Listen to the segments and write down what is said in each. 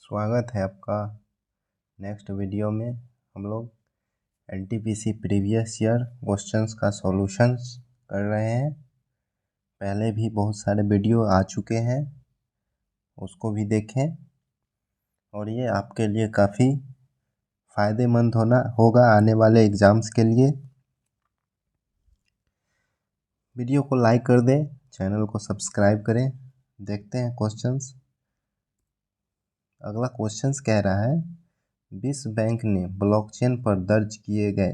स्वागत है आपका नेक्स्ट वीडियो में। हम लोग एनटीपीसी प्रीवियस ईयर क्वेश्चंस का सॉल्यूशंस कर रहे हैं। पहले भी बहुत सारे वीडियो आ चुके हैं, उसको भी देखें और ये आपके लिए काफ़ी फ़ायदेमंद होगा आने वाले एग्ज़ाम्स के लिए। वीडियो को लाइक कर दें, चैनल को सब्सक्राइब करें। देखते हैं क्वेश्चंस। अगला क्वेश्चंस कह रहा है, विश्व बैंक ने ब्लॉकचेन पर दर्ज किए गए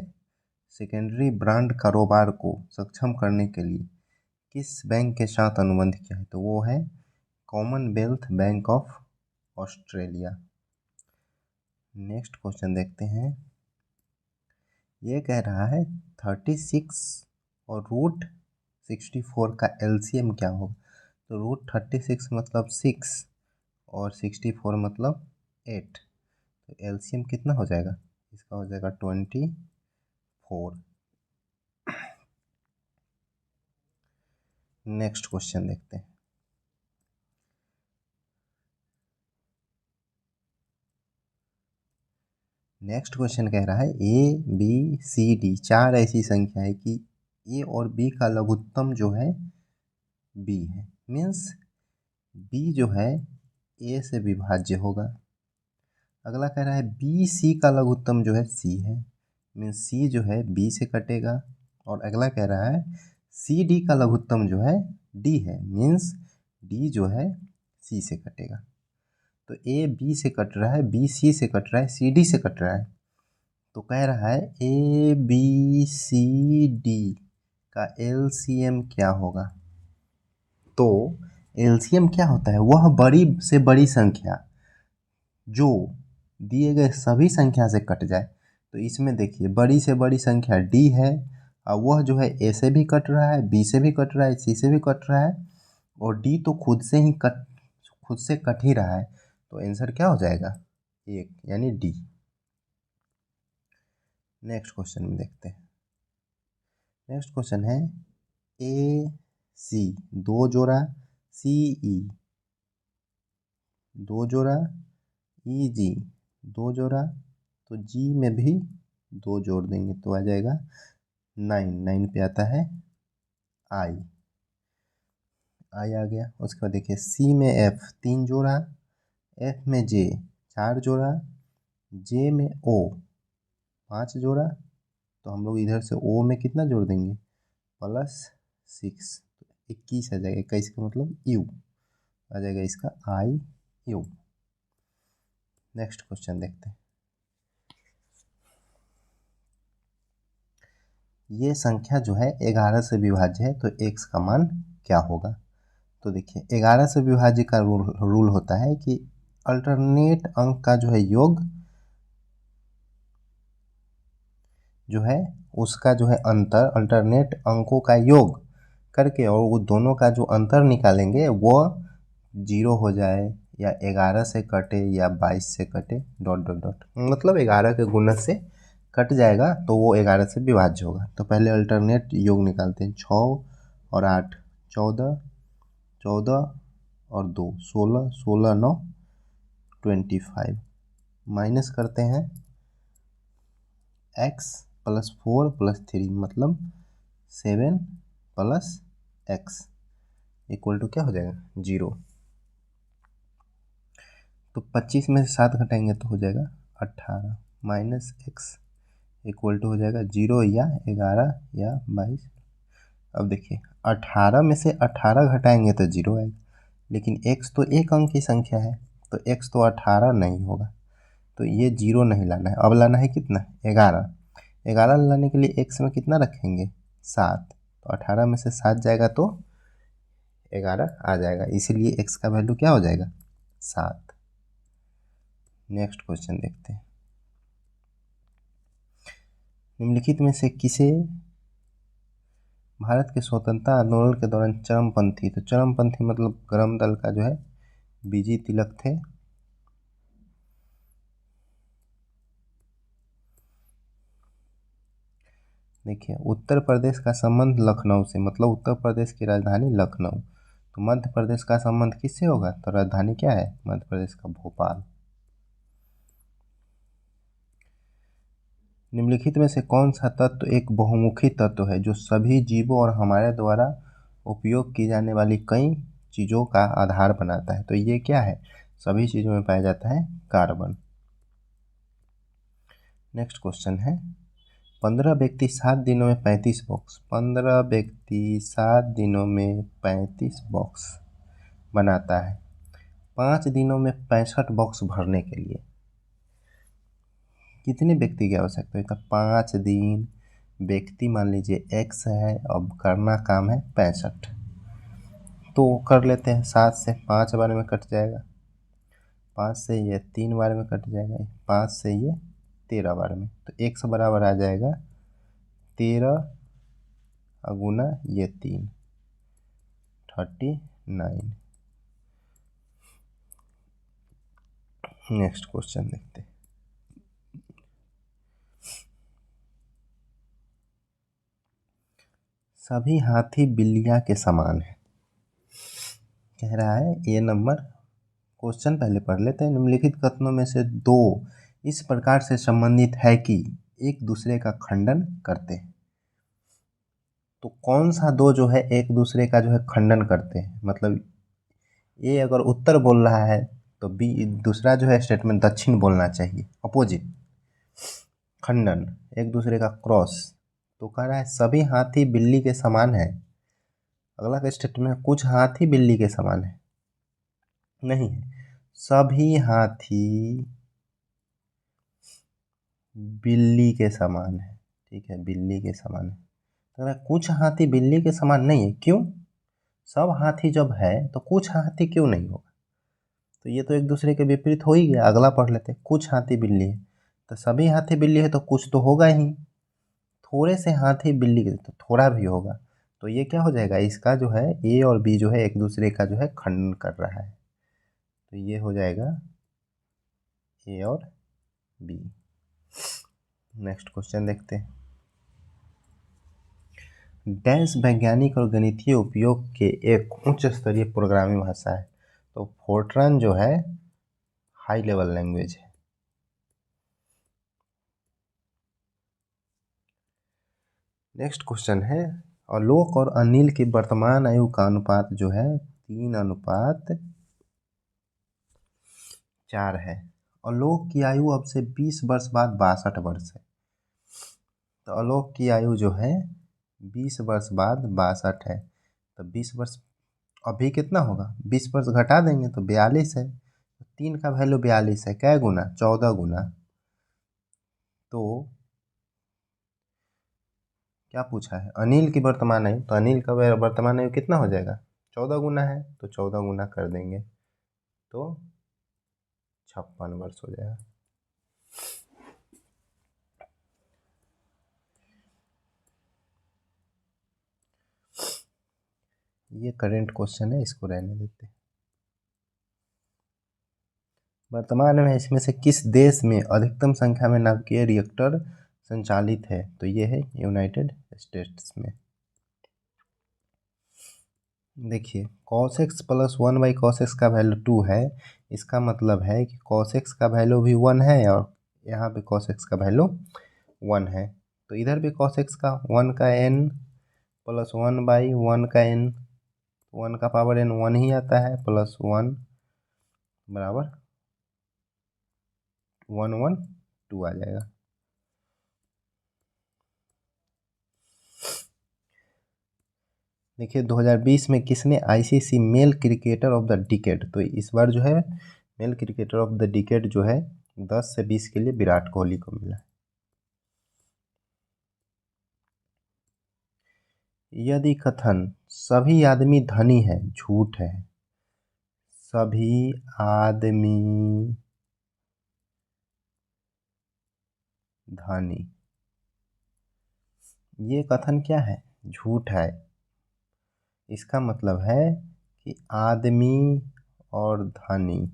सेकेंडरी ब्रांड कारोबार को सक्षम करने के लिए किस बैंक के साथ अनुबंध किया है? तो वो है Commonwealth bank of Australia. Next question देखते हैं। ये कह रहा है 36 और रूट 64 का एलसीएम क्या होगा? तो रूट 36 मतलब 6 और 64 मतलब 8। तो एलसीएम कितना हो जाएगा? इसका हो जाएगा 24। नेक्स्ट क्वेश्चन देखते हैं। नेक्स्ट क्वेश्चन कह रहा है ए बी सी डी 4 ऐसी संख्या है कि ए और बी का लघुत्तम जो है बी है। मीन्स बी जो है ए से विभाज्य होगा। अगला कह रहा है बी सी का लघुत्तम जो है सी है। मीन्स सी जो है बी से कटेगा। और अगला कह रहा है सी डी का लघुत्तम जो है डी है। मीन्स डी जो है सी से कटेगा। तो ए बी से कट रहा है, बी सी से कट रहा है, सी डी से कट रहा है। तो कह रहा है ए बी सी डी का एलसीएम क्या होगा? तो एलसीएम क्या होता है? वह बड़ी से बड़ी संख्या जो दिए गए सभी संख्या से कट जाए। तो इसमें देखिए बड़ी से बड़ी संख्या डी है और वह जो है ए से भी कट रहा है, बी से भी कट रहा है, सी से भी कट रहा है और डी तो खुद से कट ही रहा है। तो आंसर क्या हो जाएगा? 1 यानी डी। नेक्स्ट क्वेश्चन में देखते हैं। नेक्स्ट क्वेश्चन है ए सी 2 जोड़ा, सी ई 2 जोड़ा, ई जी 2 जोड़ा, तो जी में भी 2 जोड़ देंगे तो आ जाएगा 9 पे आता है आई आ गया। उसके बाद देखिए सी में एफ 3 जोड़ा, एफ में जे 4 जोड़ा, जे में ओ 5 जोड़ा, तो हम लोग इधर से ओ में कितना जोड़ देंगे? +6, 21 आ जाएगा। 21 का मतलब यू आ जाएगा, इसका आई यू। नेक्स्ट क्वेश्चन देखते हैं। ये संख्या जो है 11 से विभाज्य है, तो x का मान क्या होगा? तो देखिए 11 से विभाज्य का रूल होता है कि अल्टरनेट अंक का जो है योग जो है उसका जो है अंतर, अल्टरनेट अंकों का योग करके और वो दोनों का जो अंतर निकालेंगे वो 0 हो जाए या 11 से कटे या 22 से कटे डॉट डॉट डॉट, मतलब 11 के गुणज से कट जाएगा तो वो 11 से विभाज्य होगा। तो पहले अल्टरनेट योग निकालते हैं। 6 और 8 14, 14 और 2 16, 16 9 25, माइनस करते हैं x + 4 + 3 मतलब 7 + x इक्वल टू क्या हो जाएगा? 0। तो 25 में से 7 घटाएंगे तो हो जाएगा 18 माइनस x इक्वल टू हो जाएगा 0 या 11 या 22। अब देखिए 18 में से 18 घटाएंगे तो 0 आएगा, लेकिन x तो एक अंक की संख्या है तो x तो 18 नहीं होगा, तो ये 0 नहीं लाना है। अब लाना है कितना? 11। 11 लाने के लिए x में कितना रखेंगे? 7। तो 18 में से 7 जाएगा तो 11 आ जाएगा, इसीलिए x का वैल्यू क्या हो जाएगा? 7। नेक्स्ट क्वेश्चन देखते हैं। निम्नलिखित में से किसे भारत के स्वतंत्रता आंदोलन के दौरान चरमपंथी, तो चरमपंथी मतलब गरम दल का जो है बीजी तिलक थे। देखिए उत्तर प्रदेश का संबंध लखनऊ से, मतलब उत्तर प्रदेश की राजधानी लखनऊ। तो मध्य प्रदेश का संबंध किससे होगा? तो राजधानी क्या है मध्य प्रदेश का? भोपाल। निम्नलिखित में से कौन सा तत्व एक बहुमुखी तत्व है जो सभी जीवों और हमारे द्वारा उपयोग की जाने वाली कई चीज़ों का आधार बनाता है? तो ये क्या है? सभी चीज़ों में पाया जाता है कार्बन। नेक्स्ट क्वेश्चन है, 15 व्यक्ति 7 दिनों में 35 बॉक्स 15 व्यक्ति 7 दिनों में 35 बॉक्स बनाता है। 5 दिनों में 65 बॉक्स भरने के लिए कितने व्यक्ति की आवश्यकता है? तो 5 दिन, व्यक्ति मान लीजिए x है, अब करना काम है 65, तो कर लेते हैं। 7 से 5 बार में कट जाएगा, 5 से ये 3 बार में कट जाएगा, 5 से ये 13 बार में, तो x बराबर आ जाएगा 13 गुना ये 3, 39। नेक्स्ट क्वेश्चन देखते हैं, सभी हाथी बिल्लियां के समान है। कह रहा है ये नंबर, क्वेश्चन पहले पढ़ लेते हैं। निम्नलिखित कथनों में से दो इस प्रकार से संबंधित है कि एक दूसरे का खंडन करते हैं। तो कौन सा दो जो है एक दूसरे का जो है खंडन करते हैं? मतलब ए अगर उत्तर बोल रहा है तो बी दूसरा जो है स्टेटमेंट दक्षिण बोलना चाहिए, अपोजिट। खंडन, एक दूसरे का क्रॉस। तो कह रहा है सभी हाथी बिल्ली के समान है। अगला का स्टेटमेंट कुछ हाथी बिल्ली के समान है, नहीं है। सभी हाथी बिल्ली के समान है, ठीक है, बिल्ली के समान है। तो कुछ हाथी बिल्ली के समान नहीं है, क्यों? सब हाथी जब है तो कुछ हाथी क्यों नहीं होगा? तो ये तो एक दूसरे के विपरीत हो ही गया। अगला पढ़ लेते हैं, कुछ हाथी बिल्ली है, तो सभी हाथी बिल्ली है तो कुछ तो होगा ही। थोड़े से हाथी बिल्ली के तो थोड़ा भी होगा, तो ये क्या हो जाएगा? इसका जो है ए और बी जो है एक दूसरे का जो है खंडन कर रहा है, तो ये हो जाएगा ए और बी। नेक्स्ट क्वेश्चन देखते हैं, डैश वैज्ञानिक और गणितीय उपयोग के एक उच्च स्तरीय प्रोग्रामिंग भाषा है। तो फोर्ट्रान जो है हाई लेवल लैंग्वेज है। नेक्स्ट क्वेश्चन है, आलोक और अनिल की वर्तमान आयु का अनुपात जो है 3:4 है। आलोक की आयु अब से 20 वर्ष बाद 62 वर्ष है। तो आलोक की आयु जो है 20 वर्ष बाद 62 है, तो 20 वर्ष अभी कितना होगा? 20 वर्ष घटा देंगे तो 42 है। 3 का वैल्यू 42 है, क्या गुना? 14 गुना। तो क्या पूछा है? अनिल की वर्तमान आयु, तो अनिल का वर्तमान आयु कितना हो जाएगा? 14 गुना है, तो 14 गुना कर देंगे तो 56 वर्ष हो जाएगा। ये करेंट क्वेश्चन है, इसको रहने देते हैं। वर्तमान में इसमें से किस देश में अधिकतम संख्या में नाभिकीय रिएक्टर संचालित है? तो ये है यूनाइटेड स्टेट्स में। देखिए cos x plus 1/cos x का वैल्यू 2 है, इसका मतलब है कि cos x का वैल्यू भी 1 है और यहाँ पे cos x का वैल्यू 1 है। तो इधर भी cos x का 1 का n प्लस 1/1 का n, 1 का पावर n 1 ही आता है, प्लस 1 बराबर 112 आ जाएगा। देखिए 2020 में किसने ICC male cricketer of the decade, तो इस बार जो है male cricketer of the decade जो है 10 से 20 के लिए विराट कोहली को मिला। यदि कथन सभी आदमी धनी है झूठ है, सभी आदमी धनी, ये कथन क्या है? झूठ है। इसका मतलब है कि आदमी और धनी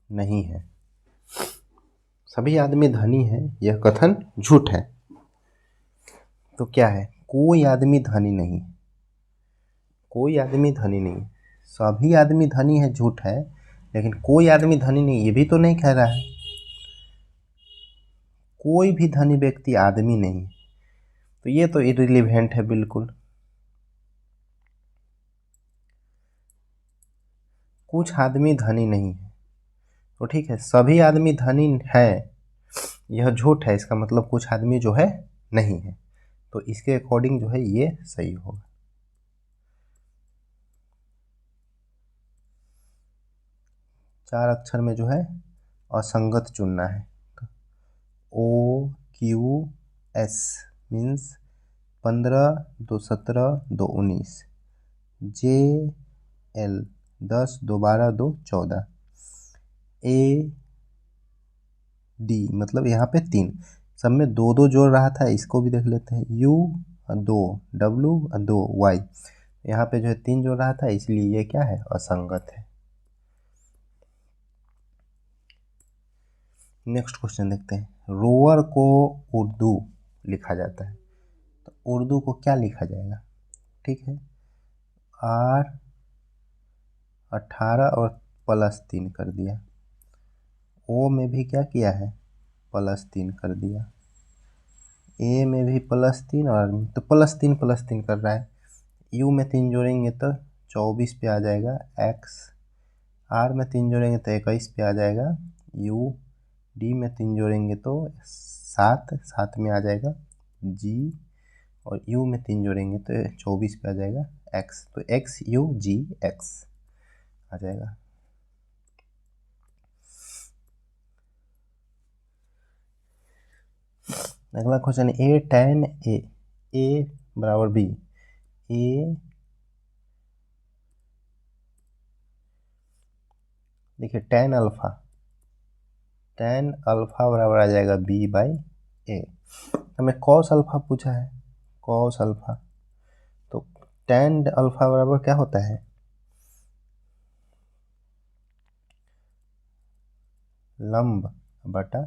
नहीं है। सभी आदमी धनी है, यह कथन झूठ है। तो क्या है? कोई आदमी धनी नहीं, कोई आदमी धनी नहीं। सभी आदमी धनी है झूठ है, लेकिन कोई आदमी धनी नहीं, ये भी तो नहीं कह रहा है। कोई भी धनी व्यक्ति आदमी नहीं, तो ये तो इररिलेवेंट है बिल्कुल। कुछ आदमी धनी नहीं है, तो ठीक है, सभी आदमी धनी है यह झूठ है, इसका मतलब कुछ आदमी जो है नहीं है, तो इसके अकॉर्डिंग जो है ये सही होगा। चार अक्षर में जो है असंगत चुनना है। OQS means 15, 2 17, 2 19। JL 10, 2 12, 2 14। AD मतलब यहाँ पे 3, सब में 2 2 जोड़ रहा था, इसको भी देख लेते हैं। U 2, W 2, Y, यहाँ पे जो है 3 जोड़ रहा था, इसलिए ये क्या है, असंगत है। नेक्स्ट क्वेश्चन देखते हैं। रोअर को उर्दू लिखा जाता है, तो उर्दू को क्या लिखा जाएगा? ठीक है, R 18 और +3 कर दिया। O में भी क्या किया है, +3 कर दिया। A में भी +3 और तो +3 कर रहा है। U में 3 जोड़ेंगे तो 24 पे आ जाएगा X। R में 3 जोड़ेंगे तो 21 पे आ जाएगा U। D में 3 जोड़ेंगे तो 7 में आ जाएगा G। और U में 3 जोड़ेंगे तो 24 पे आ जाएगा X। तो XUGX आ जाएगा। अगला क्वेश्चन A tan A बराबर B। A देखिए tan अल्फा बराबर आ जाएगा B/A। हमें cos अल्फा पूछा है, cos अल्फा, तो tan अल्फा बराबर क्या होता है, लंब बटा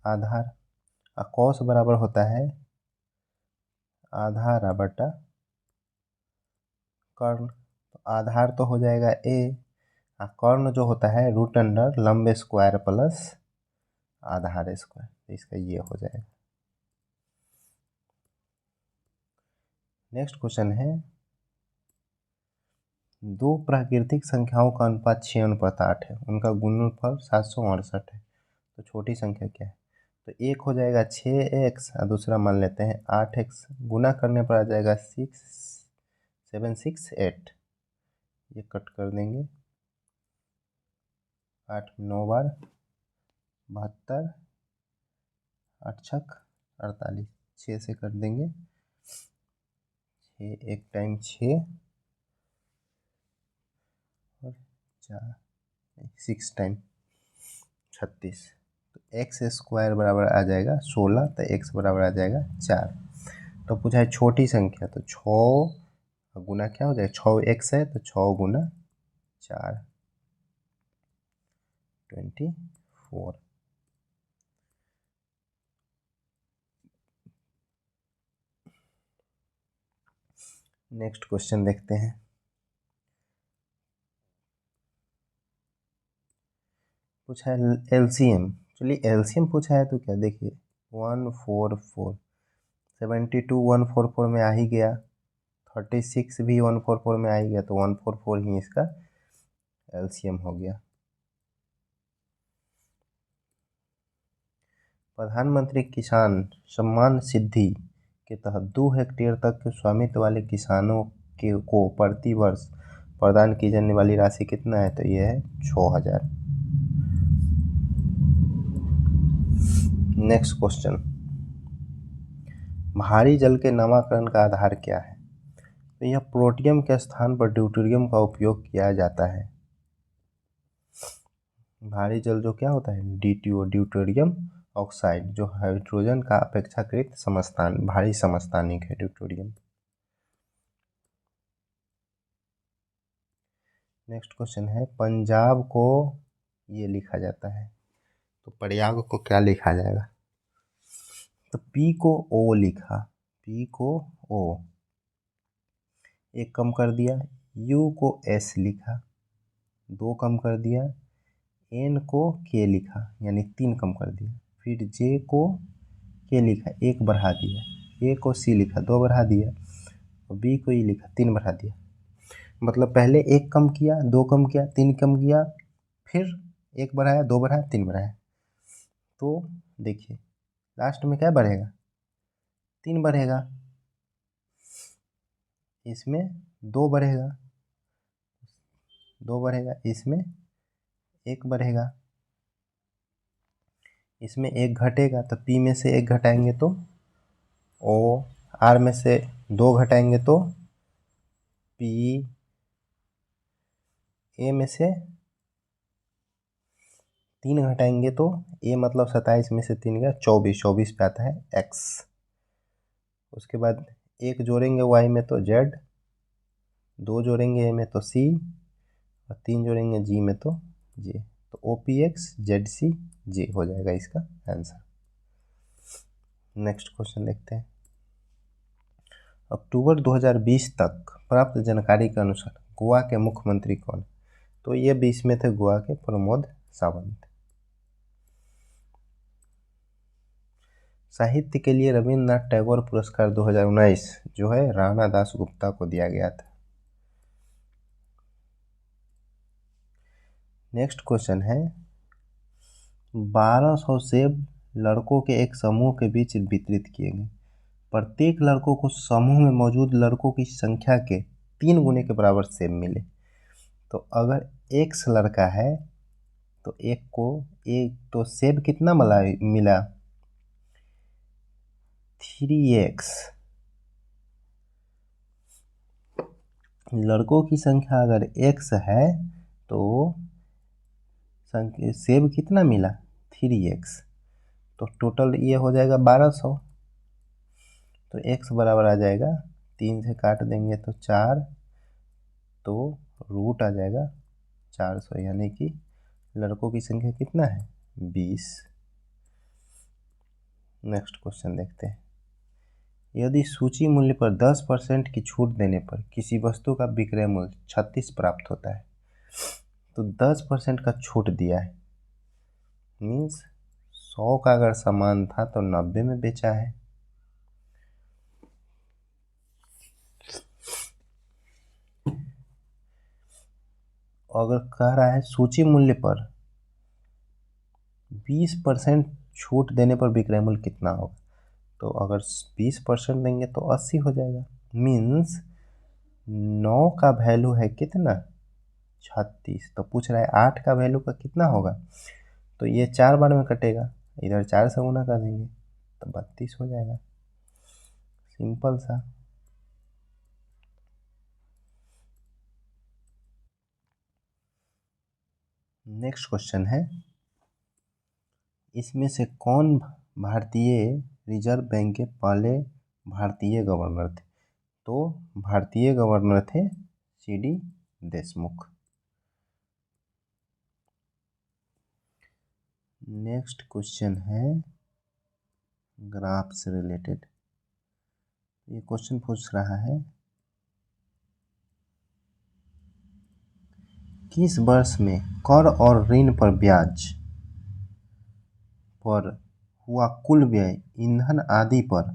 आधार। और cos बराबर होता है आधार बटा कर्ण। तो आधार तो हो जाएगा A, और कर्ण जो होता है √अंडर लंब स्क्वायर प्लस आधार स्क्वायर, तो इसका ये हो जाएगा। नेक्स्ट क्वेश्चन है, दो प्राकृतिक संख्याओं का अनुपात 6:8 है, उनका गुणनफल 768 है, तो छोटी संख्या क्या है? तो एक हो जाएगा 6x और दूसरा मान लेते हैं 8x, गुना करने पर आ जाएगा 6768। ये कट कर देंगे, 8 9 बार 72, 8 छक 48, 6 से कर देंगे, 6 एक टाइम 6 और 4 6 टाइम 36। तो एक्स स्क्वायर बराबर आ जाएगा 16, तो एक्स बराबर आ जाएगा 4। तो पूछा है छोटी संख्या, तो 6 गुना क्या हो जाएगा, 6x है तो 6 गुना 4 24। नेक्स्ट क्वेश्चन देखते हैं। पूछा है LCM, चलिए LCM पूछा है तो क्या, देखिए 144, 72 144 में आ ही गया, 36 भी 144 में आ ही गया, तो 144 ही इसका LCM हो गया। प्रधानमंत्री किसान सम्मान निधि के तहत 2 हेक्टेयर तक के स्वामित्व वाले किसानों को प्रति वर्ष प्रदान की जाने वाली राशि कितना है, तो यह है 6000। नेक्स्ट क्वेश्चन, भारी जल के नामकरण का आधार क्या है? तो यह प्रोटियम के स्थान पर ड्यूटेरियम का उपयोग किया जाता है। भारी जल जो क्या होता है, DTO ड्यूटेरियम ऑक्साइड, जो हाइड्रोजन का अपेक्षाकृत भारी समस्थानिक है ड्यूटेरियम। नेक्स्ट क्वेश्चन है, पंजाब को ये लिखा जाता है, तो प्रयाग को क्या लिखा जाएगा? तो P को O लिखा, P को O, एक कम कर दिया, U को S लिखा, 2 कम कर दिया, n को k लिखा यानी 3 कम कर दिया, फिर j को k लिखा 1 बढ़ा दिया, a को c लिखा 2 बढ़ा दिया और b को e लिखा 3 बढ़ा दिया। मतलब पहले 1 कम किया, 2 कम किया, 3 कम किया, फिर 1 बढ़ाया, 2 बढ़ाया, 3 बढ़ाया। तो देखिए लास्ट में क्या बढ़ेगा, 3 बढ़ेगा, इसमें 2 बढ़ेगा, 2 बढ़ेगा, इसमें 1 बढ़ेगा, इसमें 1 घटेगा तो p में से 1 घटाएंगे तो o, r में से 2 घटाएंगे तो p, a में से 3 घटाएंगे तो a मतलब 27 में से 3 गया 24, 24 पे आता है x। उसके बाद 1 जोड़ेंगे y में तो z, 2 जोड़ेंगे a में तो c और 3 जोड़ेंगे g में तो j। तो OPX ZC J हो जाएगा इसका आंसर। नेक्स्ट क्वेश्चन देखते हैं। अक्टूबर 2020 तक प्राप्त जानकारी के अनुसार गोवा के मुख्यमंत्री कौन? तो ये 20 में थे गोवा के प्रमोद सावंत। साहित्य के लिए रविन्द्रनाथ टैगोर पुरस्कार 2019 जो है राणा दास गुप्ता को दिया गया था। नेक्स्ट क्वेश्चन है 1200 सेब लड़कों के एक समूह के बीच वितरित किए गए। प्रत्येक लड़कों को समूह में मौजूद लड़कों की संख्या के 3 गुने के बराबर सेब मिले। तो अगर x लड़का है तो एक को एक तो सेब कितना मिला 3x। लड़कों की संख्या अगर x है तो सेब कितना मिला 3x, तो टोटल ये हो जाएगा 1200। तो x बराबर आ जाएगा 3 से काट देंगे तो 4, तो रूट आ जाएगा 400, यानी कि लड़कों की संख्या कितना है 20। नेक्स्ट क्वेश्चन देखते हैं। यदि सूची मूल्य पर 10% की छूट देने पर किसी वस्तु का विक्रय मूल्य 36 प्राप्त होता है, तो 10% का छूट दिया है, मीन्स 100 का अगर सामान था तो 90 में बेचा है। अगर कह रहा है सूची मूल्य पर 20% छूट देने पर विक्रय मूल्य कितना होगा, तो अगर 20% देंगे तो 80 हो जाएगा, मीन्स 9 का वैल्यू है कितना 36, तो पूछ रहा है 8 का वैल्यू का कितना होगा, तो ये 4 बार में कटेगा, इधर 4 से गुना कर देंगे तो 32 हो जाएगा, सिंपल सा। नेक्स्ट क्वेश्चन है इसमें से कौन भारतीय रिजर्व बैंक के पहले भारतीय गवर्नर थे, तो भारतीय गवर्नर थे CD देशमुख। नेक्स्ट क्वेश्चन है ग्राफ से रिलेटेड। ये क्वेश्चन पूछ रहा है किस वर्ष में कर और ऋण पर ब्याज पर हुआ कुल व्यय ईंधन आदि पर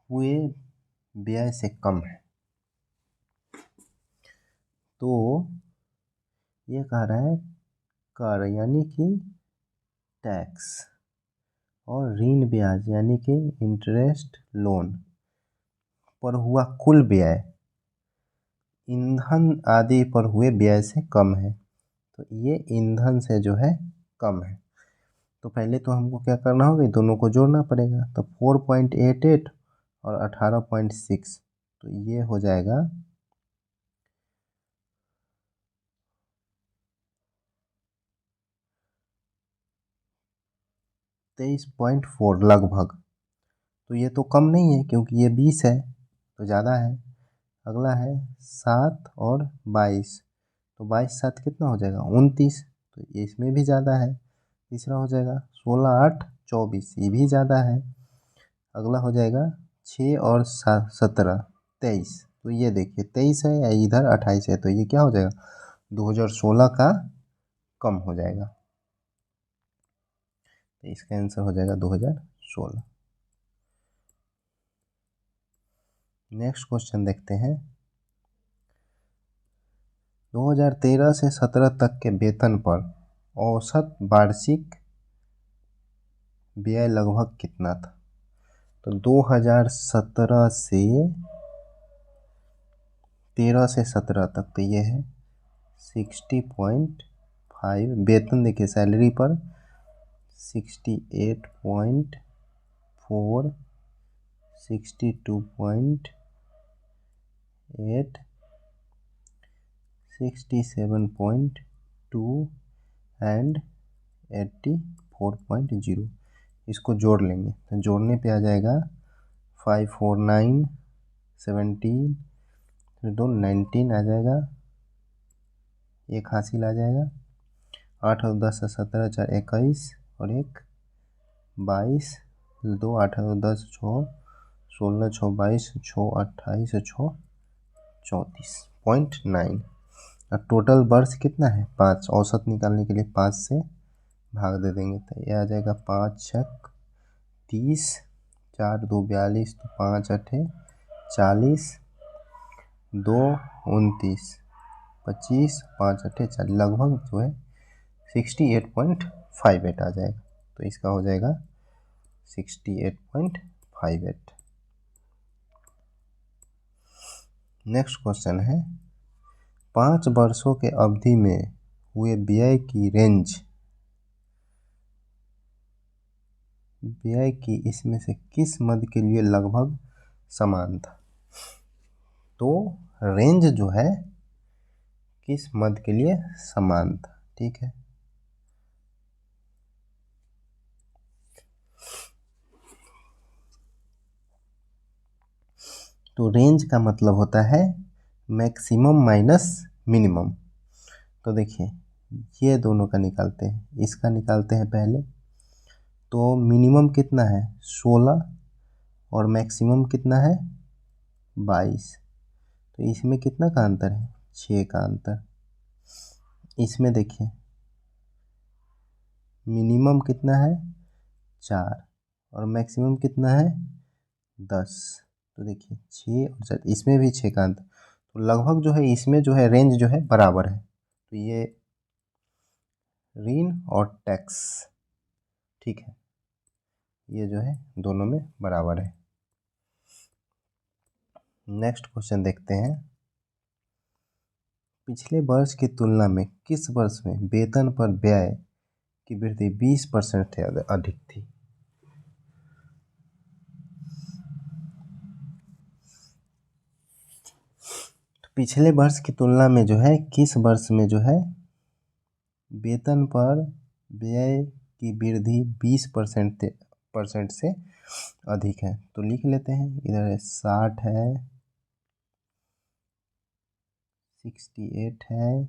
हुए व्यय से कम है। तो ये कह रहा है कर यानी कि टैक्स और ऋण ब्याज यानी कि इंटरेस्ट लोन पर हुआ कुल व्यय ईंधन आदि पर हुए व्यय से कम है। तो ये ईंधन से जो है कम है, तो पहले तो हमको क्या करना होगा, दोनों को जोड़ना पड़ेगा। तो 4.88 और 18.6, तो ये हो जाएगा 23.4 लगभग। तो ये तो कम नहीं है क्योंकि ये 20 है तो ज़्यादा है। अगला है 7 और 22, तो 22 7 कितना हो जाएगा 29, तो ये इसमें भी ज़्यादा है। तीसरा हो जाएगा 16 8 24, ये भी ज़्यादा है। अगला हो जाएगा 6 और 17 23, तो ये देखिए 23 है या इधर 28 है, तो ये क्या हो जाएगा 2016 का कम हो जाएगा, तो इसका आंसर हो जाएगा 2016। नेक्स्ट क्वेश्चन देखते हैं। 2013 से 17 तक के वेतन पर औसत वार्षिक व्यय लगभग कितना था? तो 2017 से 13 से 17 तक, तो ये है 60.5। वेतन देखिए सैलरी पर 68.4, 62.8, 67.2 एंड 84.0। इसको जोड़ लेंगे तो जोड़ने पे आ जाएगा 549, 17, फिर 19 आ जाएगा, एक हासिल आ जाएगा, 8 और 10 से 17, 4 21 और एक 22, 2 8 और 10 6, 16 6 22, 6 28 और 6 34.9। और टोटल वर्ष कितना है 5, औसत निकालने के लिए 5 से भाग दे देंगे तो ये आ जाएगा 5 छक 30, 4 2 42, तो 5 8 40, 2 29, 25, 5 8 40, लगभग जो है 68.58 आ जाएगा, तो इसका हो जाएगा 68.58। नेक्स्ट क्वेश्चन है 5 वर्षों के अवधि में हुए व्यय की रेंज, व्यय की इसमें से किस मद के लिए लगभग समान था? तो रेंज जो है किस मद के लिए समान था, ठीक है। तो रेंज का मतलब होता है मैक्सिमम माइनस मिनिमम। तो देखिए ये दोनों का निकालते हैं, इसका निकालते हैं पहले। तो मिनिमम कितना है 16 और मैक्सिमम कितना है 22, तो इसमें कितना का अंतर है 6 का अंतर। इसमें देखिए मिनिमम कितना है 4 और मैक्सिमम कितना है 10, तो देखिए 6 और 4, इसमें भी 6 का अंतर, तो लगभग जो है इसमें जो है रेंज जो है बराबर है, तो ये ऋण और टैक्स, ठीक है, ये जो है दोनों में बराबर है। नेक्स्ट क्वेश्चन देखते हैं। पिछले वर्ष की तुलना में किस वर्ष में वेतन पर व्यय की वृद्धि 20% से अधिक थी? तो पिछले वर्ष की तुलना में जो है किस वर्ष में जो है वेतन पर व्यय की वृद्धि 20% से अधिक है? तो लिख लेते हैं, इधर 60 है, 68 है,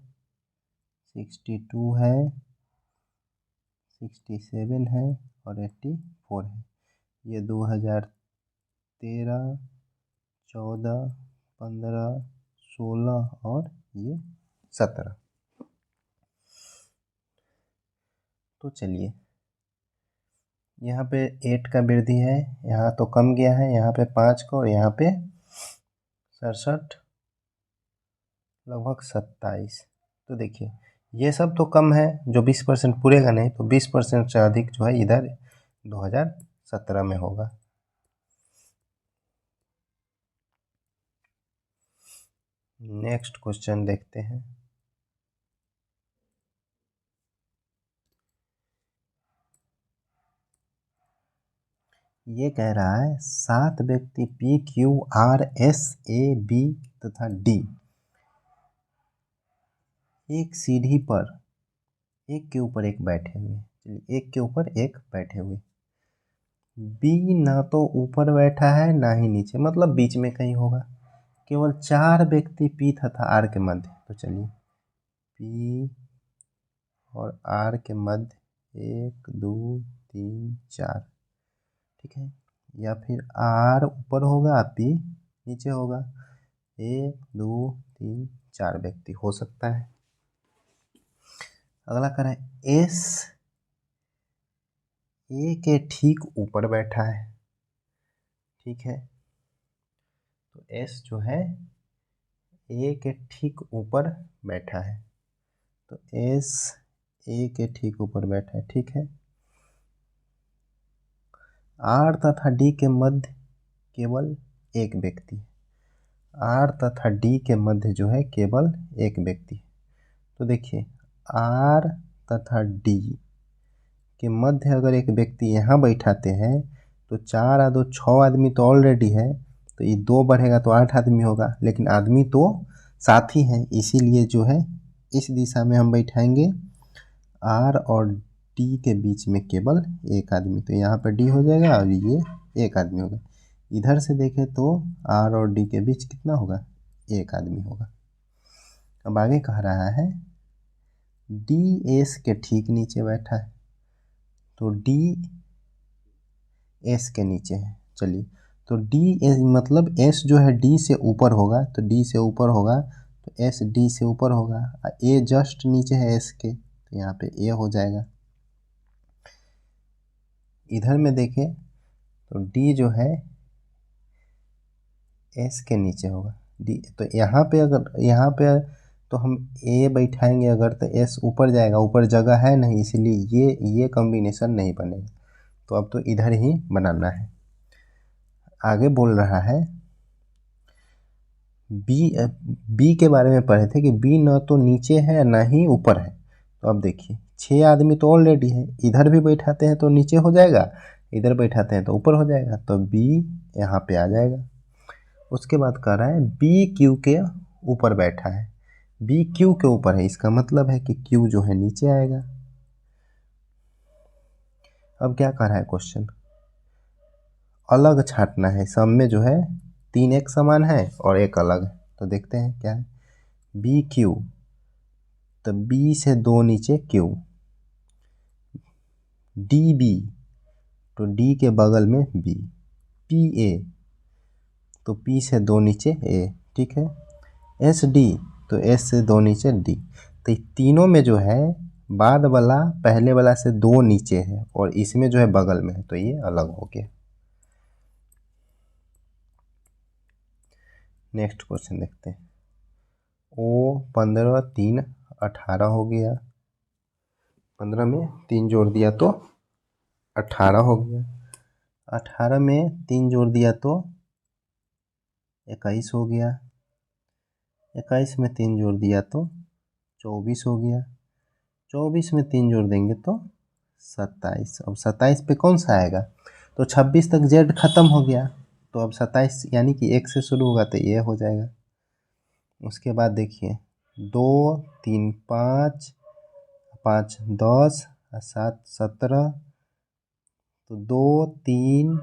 62 है, 67 है और 84 है। ये 2013, 14, 15, 16 और ये 17। तो चलिए यहाँ पे 8 का वृद्धि है, यहाँ तो कम गया है, यहाँ पे 5 का और यहाँ पे 67, लगभग 27। तो देखिए ये सब तो कम है, जो 20% पूरेगा नहीं, तो 20% से अधिक जो है इधर 2017 में होगा। नेक्स्ट क्वेश्चन देखते हैं। ये कह रहा है 7 व्यक्ति P Q R S A B तथा डी एक सीढ़ी पर एक के ऊपर एक बैठे हुए, चलिए एक के ऊपर एक बैठे हुए। बी ना तो ऊपर बैठा है ना ही नीचे, मतलब बीच में कहीं होगा। केवल 4 व्यक्ति पी तथा आर के मध्य, तो चलिए पी और आर के मध्य 1 2 3 4, ठीक है। या फिर आर ऊपर होगा पी नीचे होगा, 1 2 3 4 व्यक्ति हो सकता है। अगला कह रहा है एस ए के ठीक ऊपर बैठा है, ठीक है। तो एस जो है ए के ठीक ऊपर बैठा है, तो एस ए के ठीक ऊपर बैठा है, ठीक है। आर तथा डी के मध्य केवल एक व्यक्ति, आर तथा डी के मध्य जो है केवल एक व्यक्ति। तो देखिए आर तथा डी के मध्य अगर एक व्यक्ति यहाँ बैठाते हैं तो 4 और 2 6 आदमी तो ऑलरेडी है, तो ये 2 बढ़ेगा तो 8 आदमी होगा, लेकिन आदमी तो साथ ही हैं, इसीलिए जो है इस दिशा में हम बैठाएंगे आर और डी के बीच में केवल एक आदमी, तो यहाँ पर डी हो जाएगा और ये एक आदमी होगा। इधर से देखें तो आर और डी के बीच कितना होगा, एक आदमी होगा। अब आगे कह रहा है डी एस के ठीक नीचे बैठा है, तो डी एस के नीचे है। चलिए तो डी एस मतलब एस जो है डी से ऊपर होगा, तो डी से ऊपर होगा तो एस डी से ऊपर होगा, ए जस्ट नीचे है एस के, तो यहाँ पे ए हो जाएगा। इधर में देखें तो डी जो है एस के नीचे होगा, डी तो यहाँ पे अगर यहाँ पे तो हम ए बैठाएंगे अगर तो एस ऊपर जाएगा, ऊपर जगह है नहीं, इसलिए ये कॉम्बिनेशन नहीं बनेगा, तो अब तो इधर ही बनाना है। आगे बोल रहा है बी के बारे में पढ़े थे कि बी न तो नीचे है न ही ऊपर है। तो अब देखिए 6 आदमी तो ऑलरेडी है, इधर भी बैठाते हैं तो नीचे हो जाएगा, इधर बैठाते हैं तो ऊपर हो जाएगा, तो बी यहाँ पे आ जाएगा। उसके बाद कह रहा है बी क्यू के ऊपर बैठा है, बी क्यू के ऊपर है, इसका मतलब है कि क्यू जो है नीचे आएगा। अब क्या कह रहा है क्वेश्चन, अलग छांटना है, सब में जो है 3 एक समान है और एक अलग है, तो देखते हैं क्या है। बी क्यू, तो बी से 2 नीचे क्यू, डी बी, तो डी के बगल में बी, पी ए, तो पी से 2 नीचे ए, ठीक है। एस डी, तो एस से 2 नीचे डी, तो तीनों में जो है बाद वाला पहले वाला से 2 नीचे है और इसमें जो है बगल में है, तो ये अलग हो गया। नेक्स्ट क्वेश्चन देखते हैं। ओ 15 3 18 हो गया, 15 में 3 जोड़ दिया तो 18 हो गया, 18 में 3 जोड़ दिया तो 21 हो गया, 21 में 3 जोड़ दिया तो 24 हो गया, 24 में 3 जोड़ देंगे तो 27। अब 27 पे कौन सा आएगा, तो 26 तक जेड खत्म हो गया, तो अब 27 यानी कि 1 से शुरू होगा तो ये हो जाएगा। उसके बाद देखिए 2 3 5 5 10 7 17, तो 2 3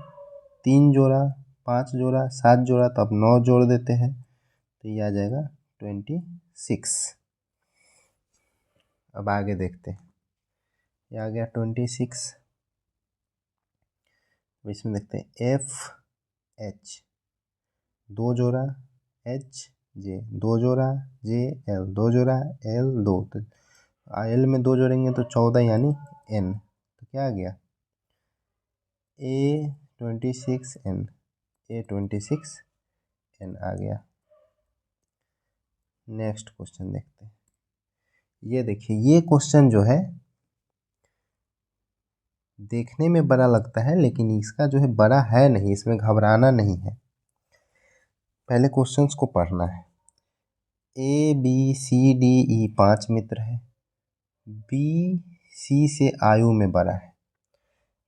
3 जोड़ा 5 जोड़ा 7 जोड़ा, तो अब 9 जोड़ देते हैं, तो ये आ जाएगा 26। अब आगे देखते हैं, ये आ गया 26। इसमें देखते हैं एफ एच 2 जोड़ा एच जे 2 जोड़ा जे एल 2 जोड़ा एल 2, तो एल में 2 जोड़ेंगे तो 14 यानी एन, तो क्या आ गया ए 26 एन, ए 26 एन आ गया। नेक्स्ट क्वेश्चन देखते हैं। ये देखिए ये क्वेश्चन जो है देखने में बड़ा लगता है, लेकिन इसका जो है बड़ा है नहीं, इसमें घबराना नहीं है। पहले क्वेश्चंस को पढ़ना है। A B C D E 5 मित्र है, बी सी से आयु में बड़ा है।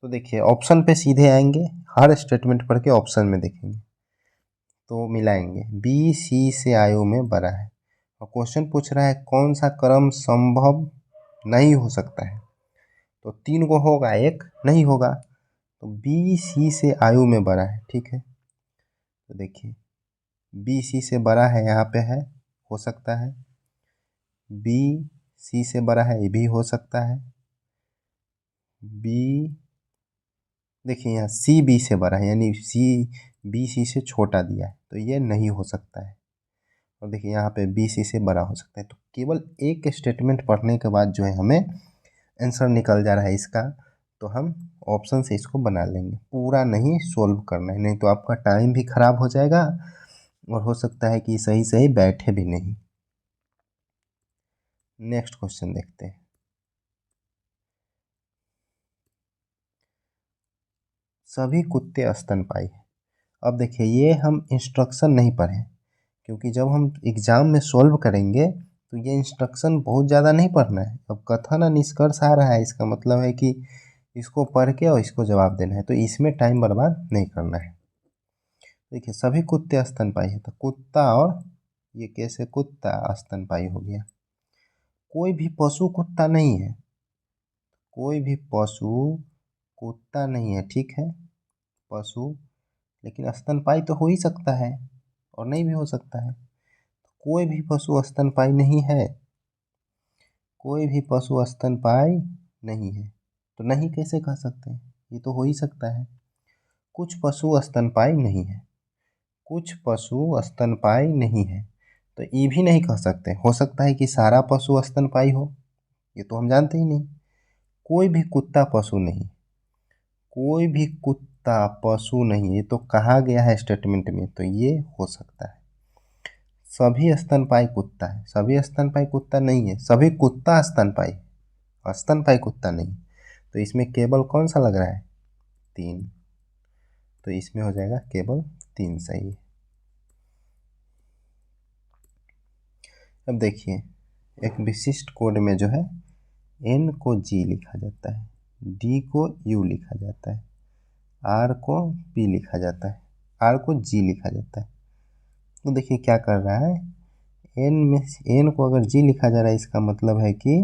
तो देखिए ऑप्शन पे सीधे आएंगे, हर स्टेटमेंट पढ़ के ऑप्शन में देखेंगे तो मिलाएंगे। बी सी से आयु में बड़ा है और क्वेश्चन पूछ रहा है कौन सा क्रम संभव नहीं हो सकता है, तो 3 को होगा, एक नहीं होगा, तो बी सी से आयु में बड़ा है, ठीक है। तो देखिए बी सी से बड़ा है, यहाँ पे है, हो सकता है। बी सी से बड़ा है, ये भी हो सकता है। बी देखिए यहाँ सी बी से बड़ा है, यानी सी बी सी से छोटा दिया है, तो ये नहीं हो सकता है। और देखिए यहाँ पे बी सी से बड़ा हो सकता है। तो केवल एक स्टेटमेंट पढ़ने के बाद जो है हमें आंसर निकल जा रहा है इसका, तो हम ऑप्शन से इसको बना लेंगे, पूरा नहीं सोल्व करना है, नहीं तो आपका टाइम भी खराब हो जाएगा और हो सकता है कि सही सही बैठे भी नहीं। नेक्स्ट क्वेश्चन देखते हैं। सभी कुत्ते स्तनपायी हैं। अब देखिए ये हम इंस्ट्रक्शन नहीं पढ़े, क्योंकि जब हम एग्जाम में सॉल्व करेंगे तो ये इंस्ट्रक्शन बहुत ज़्यादा नहीं पढ़ना है। अब कथन और निष्कर्ष आ रहा है, इसका मतलब है कि इसको पढ़ के और इसको जवाब देना है, तो इसमें टाइम बर्बाद नहीं करना है। देखिए सभी कुत्ते स्तनपायी है, तो कुत्ता और ये कैसे कुत्ता स्तनपायी हो गया। कोई भी पशु कुत्ता नहीं है, कोई भी पशु कुत्ता नहीं है, ठीक है, पशु, लेकिन स्तनपायी तो हो ही सकता है और नहीं भी हो सकता है। कोई भी पशु स्तनपायी नहीं है, कोई भी पशु स्तनपायी नहीं है, तो नहीं कैसे कह सकते हैं, ये तो हो ही सकता है। कुछ पशु स्तनपायी नहीं है, कुछ पशु स्तनपायी नहीं है, तो ये भी नहीं कह सकते, हो सकता है कि सारा पशु स्तनपायी हो, ये तो हम जानते ही नहीं। कोई भी कुत्ता पशु नहीं, कोई भी कुत्ता पशु नहीं, ये तो कहा गया है स्टेटमेंट में, तो ये हो सकता है। सभी स्तनपायी कुत्ता है, सभी स्तनपायी कुत्ता नहीं है, सभी कुत्ता स्तनपायी, स्तनपायी कुत्ता नहीं, तो इसमें केवल कौन सा लग रहा है, 3, तो इसमें हो जाएगा केवल 3 सही है। अब देखिए एक विशिष्ट कोड में जो है n को g लिखा जाता है, d को u लिखा जाता है, r को p लिखा जाता है, r को g लिखा जाता है। तो देखिए क्या कर रहा है, n में n को अगर g लिखा जा रहा है, इसका मतलब है कि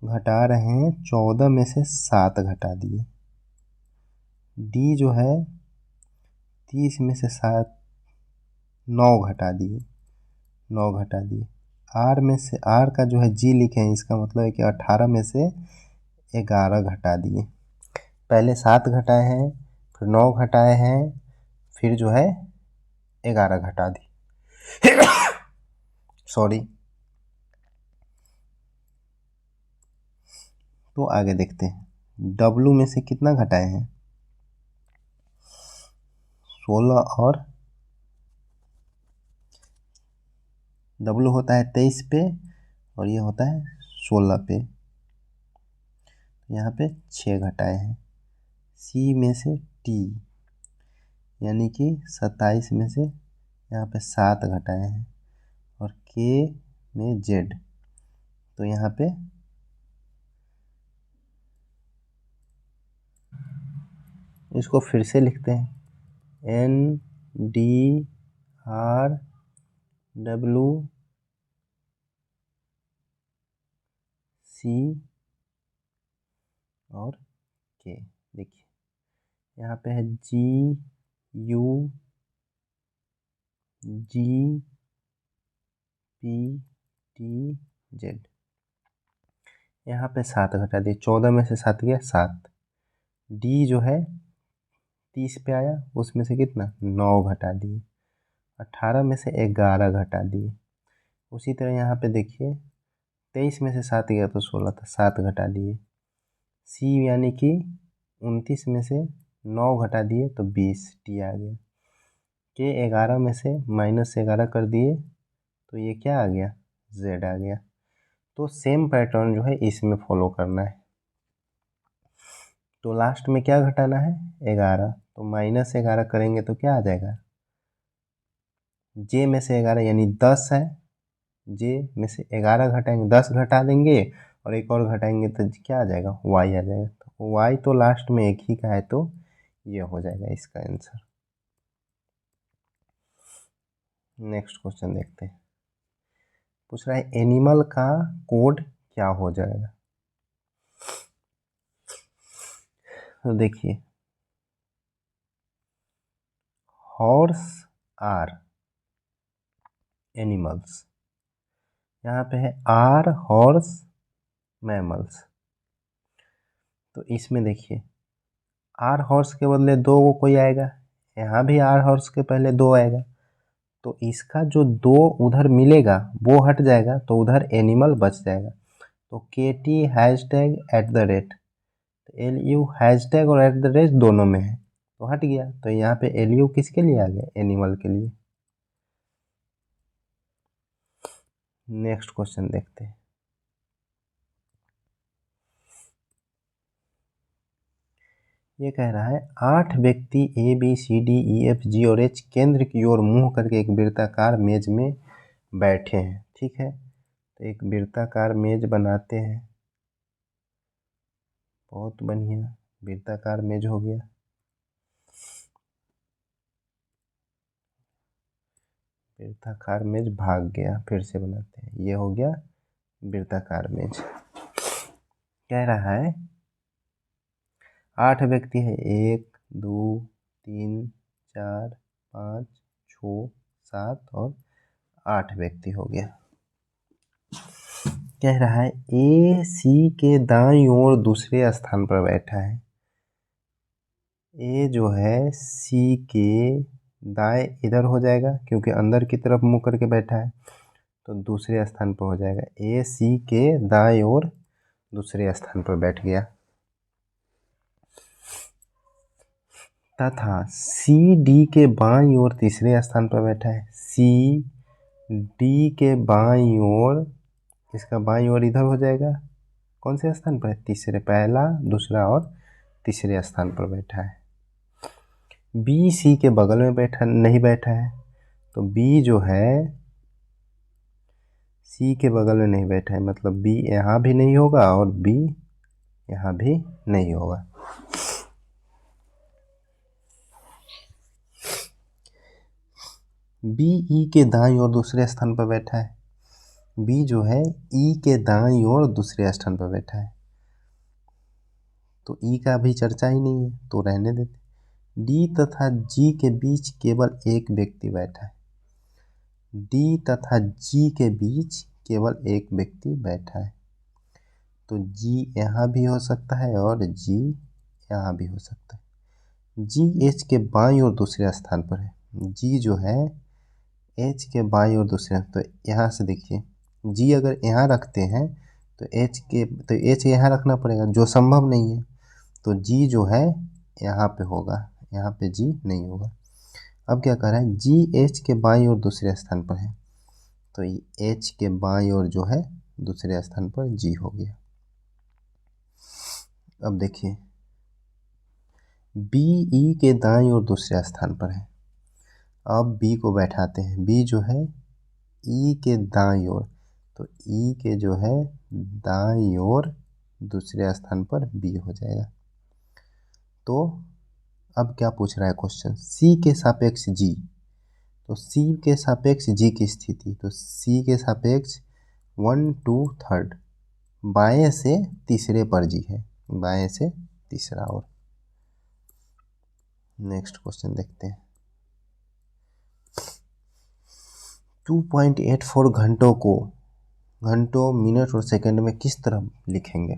घटा रहे हैं, 14 में से 7 घटा दिए। d जो है 30 में से 7 9 घटा दिए, 9 घटा दिए। r में से r का जो है g लिखे हैं, इसका मतलब है कि 18 में से 11 घटा दिए। पहले 7 घटाए हैं, फिर 9 घटाए हैं, फिर जो है 11 घटा दी सॉरी। तो आगे देखते हैं, W में से कितना घटाए हैं, 16, और W होता है 23 पे और ये होता है 16 पे, यहाँ पे 6 घटाए हैं। C में से T यानी कि 27 में से यहाँ पे 7 घटाए हैं, और K में Z, तो यहाँ पे इसको फिर से लिखते हैं, NDRWC और K। देखिए यहाँ पे है GUGPTZ, यहाँ पे 7 घटा दिए, 14 में से 7 गया 7। D जो है 30 पे आया, उसमें से कितना 9 घटा दिए, 18 में से 11 घटा दिए। उसी तरह यहाँ पे देखिए 23 में से 7 गया तो 16 था, 7 घटा दिए। C यानी कि 29 में से 9 घटा दिए तो 20, T आ गया। K 11 में से -11 कर दिए तो ये क्या आ गया, Z आ गया। तो सेम पैटर्न जो है इसमें फॉलो करना है। तो लास्ट में क्या घटाना है, 11, तो -11 करेंगे तो क्या आ जाएगा, J में से 11 यानी 10 है, J में से 11 घटाएंगे, 10 घटा देंगे और एक और घटाएंगे तो क्या आ जाएगा, Y आ जाएगा। तो Y तो लास्ट में एक ही का है, तो ये हो जाएगा इसका आंसर। नेक्स्ट क्वेश्चन देखते हैं, पूछ रहा है एनिमल का कोड क्या हो जाएगा। तो देखिए हॉर्स आर एनिमल्स, यहाँ पे है आर हॉर्स मैमल्स, तो इसमें देखिए आर हॉर्स के बदले 2 को कोई आएगा, यहाँ भी आर हॉर्स के पहले 2 आएगा, तो इसका जो 2 उधर मिलेगा वो हट जाएगा, तो उधर एनिमल बच जाएगा। तो KT hashtag at the rate, LU hashtag और एट द रेट दोनों में है तो हट गया। तो यहाँ पे LU किसके लिए आ गया? एनिमल के लिए। नेक्स्ट क्वेश्चन देखते हैं। ये कह रहा है 8 व्यक्ति ABCDEFG और H केंद्र की ओर मुंह करके एक वृत्ताकार मेज में बैठे हैं। ठीक है, तो एक वृत्ताकार मेज बनाते हैं। बहुत बढ़िया, वृत्ताकार मेज हो गया। वृत्ताकार मेज भाग गया, फिर से बनाते हैं। ये हो गया वृत्ताकार मेज। कह रहा है 8 व्यक्ति है, 1 2 3 4 5 6 7 और 8 व्यक्ति हो गया। कह रहा है AC के दाईं ओर दूसरे स्थान पर बैठा है। A जो है C के दाएं इधर हो जाएगा क्योंकि अंदर की तरफ मुंह करके बैठा है, तो दूसरे स्थान पर हो जाएगा। A C के दाईं ओर दूसरे स्थान पर बैठ गया। तथा C D के बाईं ओर तीसरे स्थान पर बैठा है। C D के बाईं ओर, इसका बाईं ओर इधर हो जाएगा। कौन से स्थान पर है? तीसरे, पहला दूसरा और तीसरे स्थान पर बैठा है। B C के बगल में बैठा नहीं बैठा है, तो B जो है C के बगल में नहीं बैठा है, मतलब B यहाँ भी नहीं होगा और B यहाँ भी नहीं होगा। B E के दाईं ओर दूसरे स्थान पर बैठा है। B जो है E के दाईं ओर दूसरे स्थान पर बैठा है, तो E का भी चर्चा ही नहीं है तो रहने देते। D तथा G के बीच केवल एक व्यक्ति बैठा है। D तथा G के बीच केवल एक व्यक्ति बैठा है, तो G यहाँ भी हो सकता है और G यहाँ भी हो सकता है। G H के बाईं ओर दूसरे स्थान पर है। G जो है H के बाईं ओर दूसरे, तो यहाँ से देखिए G अगर यहाँ रखते हैं तो H यहाँ रखना पड़ेगा, जो संभव नहीं है। तो G जो है यहाँ पे होगा, यहाँ पे G नहीं होगा। अब क्या कर रहा है? G H के बाईं ओर दूसरे स्थान पर है, तो H के बाईं ओर जो है दूसरे स्थान पर G हो गया। अब देखिए B E के दाईं ओर दूसरे स्थान पर है। अब B को बैठाते हैं। B जो है E के दाईं ओर, तो E के जो है दाईं ओर दूसरे स्थान पर B हो जाएगा। तो अब क्या पूछ रहा है क्वेश्चन? C के सापेक्ष G, तो C के सापेक्ष G की स्थिति, तो C के सापेक्ष 1 2 3 बाएं से तीसरे पर G है, बाएं से तीसरा। और नेक्स्ट क्वेश्चन देखते हैं। 2.84 घंटों को घंटों, मिनट और सेकंड में किस तरह लिखेंगे?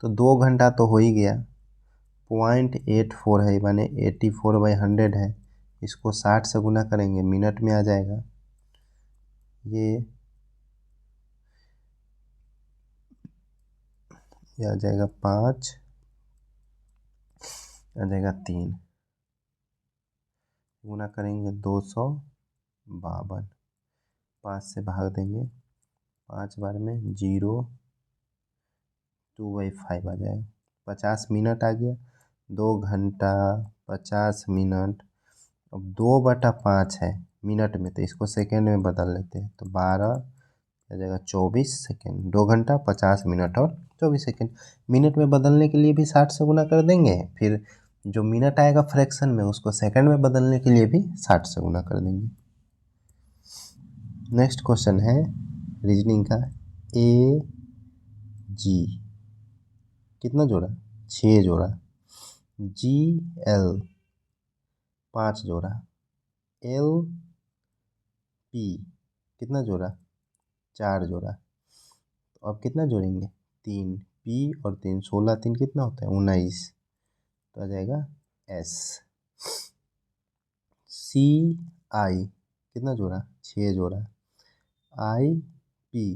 तो 2 घंटा तो हो ही गया, 0.84 है माने 84/100 है। इसको 60 से गुना करेंगे, मिनट में आ जाएगा। ये आ जाएगा 5, आ जाएगा 3, गुना करेंगे 252, 5 से भाग देंगे, 5 बार में 0, 2/5 आ जाएगा। 50 मिनट आ गया, 2 घंटा 50 मिनट। अब 2/5 है मिनट में, तो इसको सेकेंड में बदल लेते हैं, तो 12 आ जाएगा 24 सेकेंड। 2 घंटा 50 मिनट और 24 सेकेंड। मिनट में बदलने के लिए भी 60 से गुना कर देंगे, फिर जो मिनट आएगा फ्रैक्शन में उसको सेकंड में बदलने के लिए भी 60 से गुना कर देंगे। नेक्स्ट क्वेश्चन है रीजनिंग का। AG कितना जोड़ा? 6 जोड़ा। GL 5 जोड़ा। LP कितना जोड़ा? 4 जोड़ा। तो अब कितना जोड़ेंगे? 3, P और 3, 16 3 कितना होता है? 19, तो आ जाएगा S। C आई कितना जोड़ा 6 जोड़ा, आई पी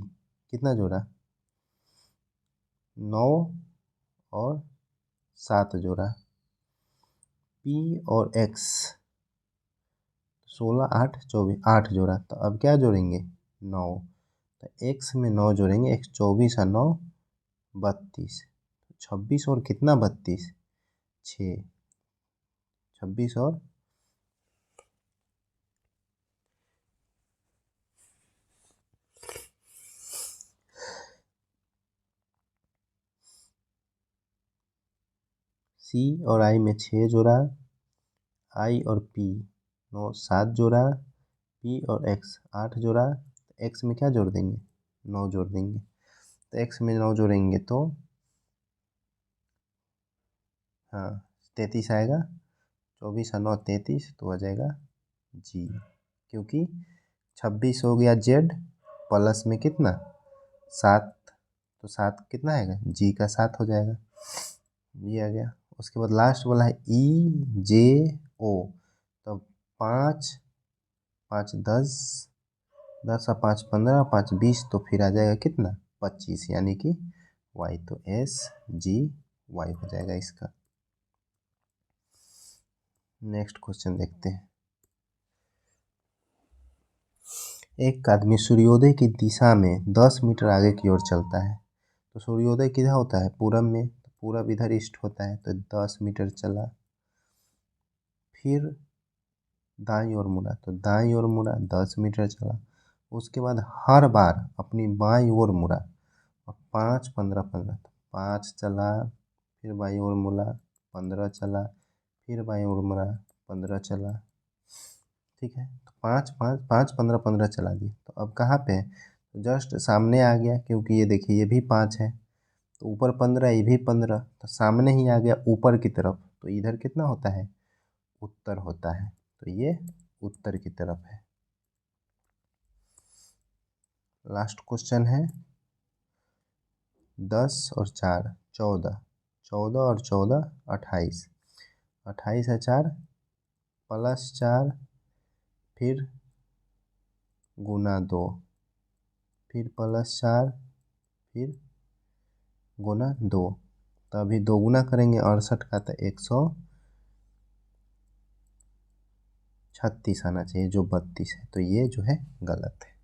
कितना जोड़ा 9 और 7 जोड़ा, पी और एक्स 16 8 24 8 जोड़ा। तो अब क्या जोड़ेंगे 9, तो एक्स में 9 जोड़ेंगे, एक्स 24 और 9 32, 26 और कितना 32 6, 26 और सी और आई में 6 जोड़ा, आई और पी 9 7 जोड़ा, पी और एक्स 8 जोड़ा, एक्स में क्या जोड़ देंगे 9 जोड़ देंगे। तो एक्स में 9 जोड़ेंगे तो हाँ 33 आएगा, 24 और 9 33, तो आ जाएगा जी। क्योंकि 26 हो गया जेड, प्लस में कितना 7, तो 7 कितना आएगा जी का 7 हो जाएगा, ये आ गया। उसके बाद लास्ट वाला है ई जे ओ, तो 5 5 10, 10 और 5 15, 5 20, तो फिर आ जाएगा कितना 25, यानी कि वाई, तो एस जी वाई हो जाएगा इसका। नेक्स्ट क्वेश्चन देखते हैं। एक आदमी सूर्योदय की दिशा में 10 मीटर आगे की ओर चलता है। तो सूर्योदय किधर होता है पूरब में, तो पूरब इधर ईस्ट होता है, तो 10 मीटर चला, फिर दाईं ओर मुड़ा, तो दाईं ओर मुड़ा 10 मीटर चला। उसके बाद हर बार अपनी बाईं ओर मुड़ा, और 5 15 15, तो 5 चला, फिर बाईं ओर मुड़ा 15 चला, फिर बाईं ओर मुड़ा 15 चला। ठीक है, तो 5 5 5 15 15 चला दी। तो अब कहाँ पे है, तो जस्ट सामने आ गया, क्योंकि ये देखिए ये भी 5 है, तो ऊपर 15 ये भी 15, तो सामने ही आ गया ऊपर की तरफ, तो इधर कितना होता है उत्तर होता है, तो ये उत्तर की तरफ है। लास्ट क्वेश्चन है 10 और 4 14, 14 और 14 28, 28 है 4 प्लस 4, फिर गुना 2, फिर प्लस 4, फिर गुना 2। तो अभी 2 गुना करेंगे 68 का, तो 136 आना चाहिए, जो 32 है, तो ये जो है गलत है।